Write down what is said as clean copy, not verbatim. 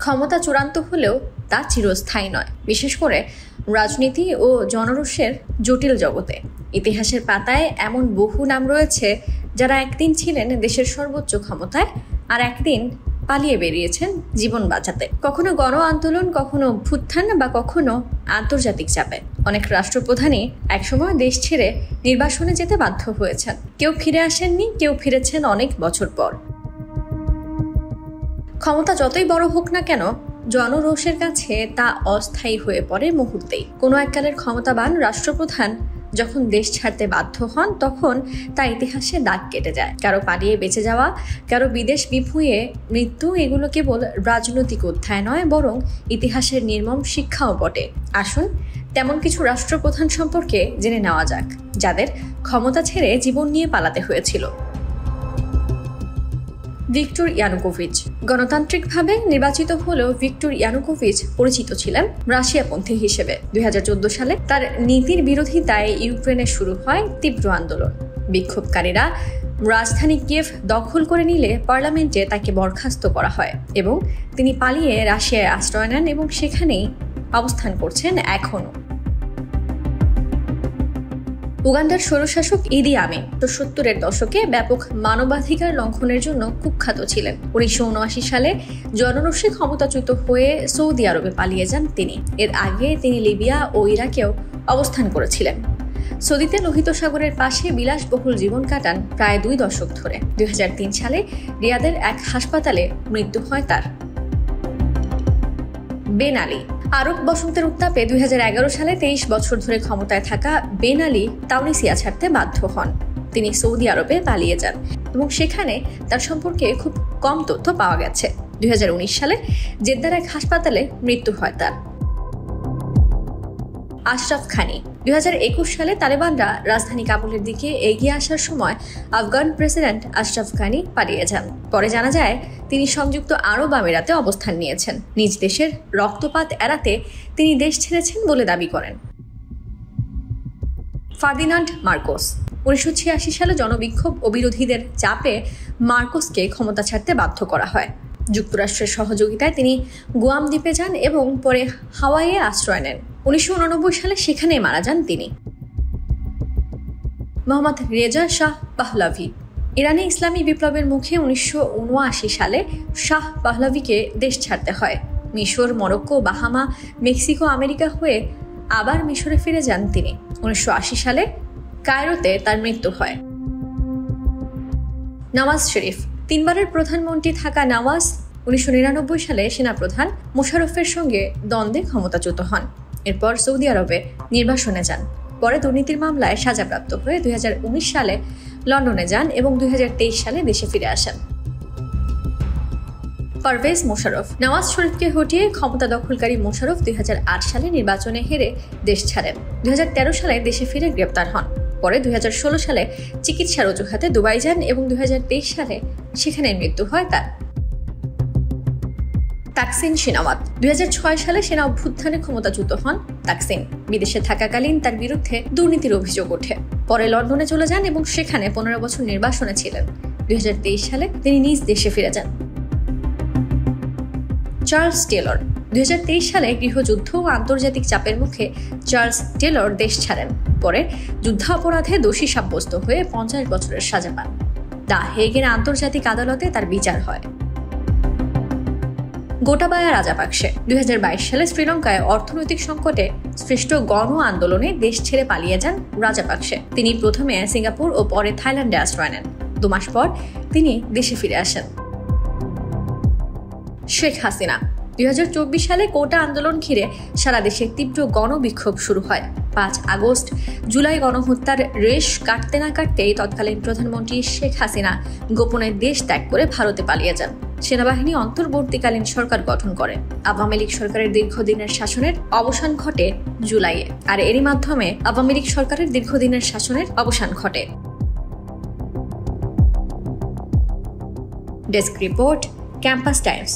ক্ষমতা চূড়ান্ত হলেও তা চিরস্থায়ী নয়, বিশেষ করে রাজনীতি ও জনরোষের জটিল জগতে। ইতিহাসের পাতায় এমন বহু নাম রয়েছে যারা একদিন ছিলেন দেশের সর্বোচ্চ ক্ষমতায় আর একদিন পালিয়ে বেরিয়েছেন জীবন বাঁচাতে। কখনো গণ আন্দোলন, কখনো অভ্যুত্থান বা কখনো আন্তর্জাতিক চাপে। অনেক রাষ্ট্রপ্রধানই একসময় দেশ ছেড়ে নির্বাসনে যেতে বাধ্য হয়েছেন। কেউ ফিরে আসেননি, কেউ ফিরেছেন অনেক বছর পর। ক্ষমতা যতই বড় হোক না কেন, জনরোষের কাছে তা অস্থায়ী হয়ে পড়ে মুহূর্তেই। কোনো এককালের ক্ষমতাবান রাষ্ট্রপ্রধান যখন দেশ ছাড়তে বাধ্য হন, তখন তা ইতিহাসে দাগ কেটে যায়। কারো পালিয়ে বেঁচে যাওয়া, কারো বিদেশ বিভুঁইয়ে মৃত্যু, এগুলো কেবল রাজনৈতিক অধ্যায় নয়, বরং ইতিহাসের নির্মম শিক্ষাও বটে। আসুন তেমন কিছু রাষ্ট্রপ্রধান সম্পর্কে জেনে নেওয়া যাক, যাদের ক্ষমতা ছেড়ে জীবন নিয়ে পালাতে হয়েছিল। Victor Yanukovych. গণতান্ত্রিকভাবে নির্বাচিত হলেও ভিক্টর ইয়ানুকোভিচ পরিচিত ছিলেন রাশিয়াপন্থী হিসেবে। 2014 সালে তার নীতির বিরোধিতায় ইউক্রেনে শুরু হয় তীব্র আন্দোলন। বিক্ষোভকারীরা রাজধানী কিয়েভ দখল করে নিলে পার্লামেন্টে তাকে বরখাস্ত করা হয় এবং তিনি পালিয়ে রাশিয়ায় আশ্রয় নেন এবং সেখানেই অবস্থান করছেন এখনও। উগান্ডার স্বৈরশাসক ইদি আমিন 70-এর দশকে ব্যাপক মানবাধিকার লঙ্ঘনের জন্য কুখ্যাত ছিলেন। 1979 সালে জনরোষে ক্ষমতাচ্যুত হয়ে সৌদি আরবে পালিয়ে যান তিনি। এর আগে তিনি লিবিয়া ও ইরাকেও অবস্থান করেছিলেন। সৌদিতে লোহিত সাগরের পাশে বিলাসবহুল জীবন কাটান প্রায় 2 দশক ধরে। 2003 সালে রিয়াদের এক হাসপাতালে মৃত্যু হয় তার। বেন আলী। আরব বসন্তের উত্তাপে 2011 সালে 23 বছর ধরে ক্ষমতায় থাকা বেন আলী তাউনিসিয়া ছাড়তে বাধ্য হন। তিনি সৌদি আরবে পালিয়ে যান এবং সেখানে তার সম্পর্কে খুব কম তথ্য পাওয়া গেছে। 2019 সালে জেদ্দার এক হাসপাতালে মৃত্যু হয় তার। আশরাফ ঘানি। 2021 সালে তালেবানরা রাজধানী কাবুলের দিকে এগিয়ে আসার সময় আফগান প্রেসিডেন্ট আশরাফ ঘানি পালিয়ে যান। পরে জানা যায় তিনি সংযুক্ত আরব আমিরাতে অবস্থান নিয়েছেন। নিজ দেশের রক্তপাত এড়াতে তিনি দেশ ছেড়েছেন বলে দাবি করেন। Ferdinand Marcos. 1986 সালে জনবিক্ষোভ ও বিরোধীদের চাপে মার্কোসকে ক্ষমতা ছাড়তে বাধ্য করা হয়। যুক্তরাষ্ট্রের সহযোগিতায় তিনি গুয়াম দ্বীপে যান এবং পরে হাওয়াইয়ে আশ্রয় নেন। 1989 সালে সেখানেই মারা যান তিনি। মোহাম্মদ রেজা শাহ পাহলাভি। ইরানে ইসলামী বিপ্লবের মুখে 1979 সালে শাহ পাহলাভিকে দেশ ছাড়তে হয়। মিশর, মরক্কো, বাহামা, মেক্সিকো, আমেরিকা হয়ে আবার মিশরে ফিরে যান তিনি। 1980 সালে কায়রোতে তার মৃত্যু হয়। নওয়াজ শরীফ। 3 বারের প্রধানমন্ত্রী থাকা নওয়াজ 1999 সালে সেনাপ্রধান মোশাররফের সঙ্গে দ্বন্দ্বে ক্ষমতাচ্যুত হন। এরপর সৌদি আরবে নির্বাসনে যান। পরে দুর্নীতির মামলায় সাজাপ্রাপ্ত হয়ে 2019 সালে লন্ডনে যান এবং 2023 সালে দেশে ফিরে আসেন। পারভেজ মোশাররফ। নওয়াজ শরীফকে হটিয়ে ক্ষমতা দখলকারী মোশাররফ 2008 সালে নির্বাচনে হেরে দেশ ছাড়েন। 2013 সালে দেশে ফিরে গ্রেপ্তার হন। পরে 2016 সালে চিকিৎসার অজুহাতে দুবাই যান এবং 2023 সালে সেখানে মৃত্যু হয় তার। তাকসিন শিনাওয়াত। 2006 সালে সেনা অভ্যুত্থানে ক্ষমতাচ্যুত হন তাকসিন। বিদেশে থাকাকালীন তার বিরুদ্ধে দুর্নীতির অভিযোগ ওঠে। পরে লন্ডনে চলে যান এবং সেখানে 15 বছর নির্বাসনে ছিলেন। 2023 সালে তিনি নিজ দেশে ফিরে যান। Charles Taylor. 2023 সালে গৃহযুদ্ধ ও আন্তর্জাতিক চাপের মুখে চার্লস টেলর দেশ ছাড়েন। পরে যুদ্ধাপরাধে দোষী সাব্যস্ত হয়ে 50 বছরের সাজা পান। দ্য হেগের আন্তর্জাতিক আদালতে তার বিচার হয়। গোটাবায়া রাজাপাকসে। 2022 সালে শ্রীলঙ্কায় অর্থনৈতিক সংকটে সৃষ্ট গণ আন্দোলনে দেশ ছেড়ে পালিয়ে যান রাজাপাকসে। তিনি প্রথমে সিঙ্গাপুর ও পরে থাইল্যান্ডে আশ্রয় নেন। 2 মাস পর তিনি দেশে ফিরে আসেন। শেখ হাসিনা। 2024 সালে কোটা আন্দোলন ঘিরে সারা দেশে তীব্র গণবিক্ষোভ শুরু হয়। 5 আগস্ট জুলাই গণহত্যার রেশ কাটতে না কাটতেই তৎকালীন প্রধানমন্ত্রী শেখ হাসিনা গোপনে দেশ ত্যাগ করে ভারতে পালিয়ে যান। সেনাবাহিনী অন্তর্বর্তীকালীন সরকার গঠন করে। আওয়ামী লীগ সরকারের দীর্ঘদিনের শাসনের অবসান ঘটে জুলাইয়ে, আর এরই মাধ্যমে আওয়ামী লীগ সরকারের দীর্ঘদিনের শাসনের অবসান ঘটে। Desk report, campus Times.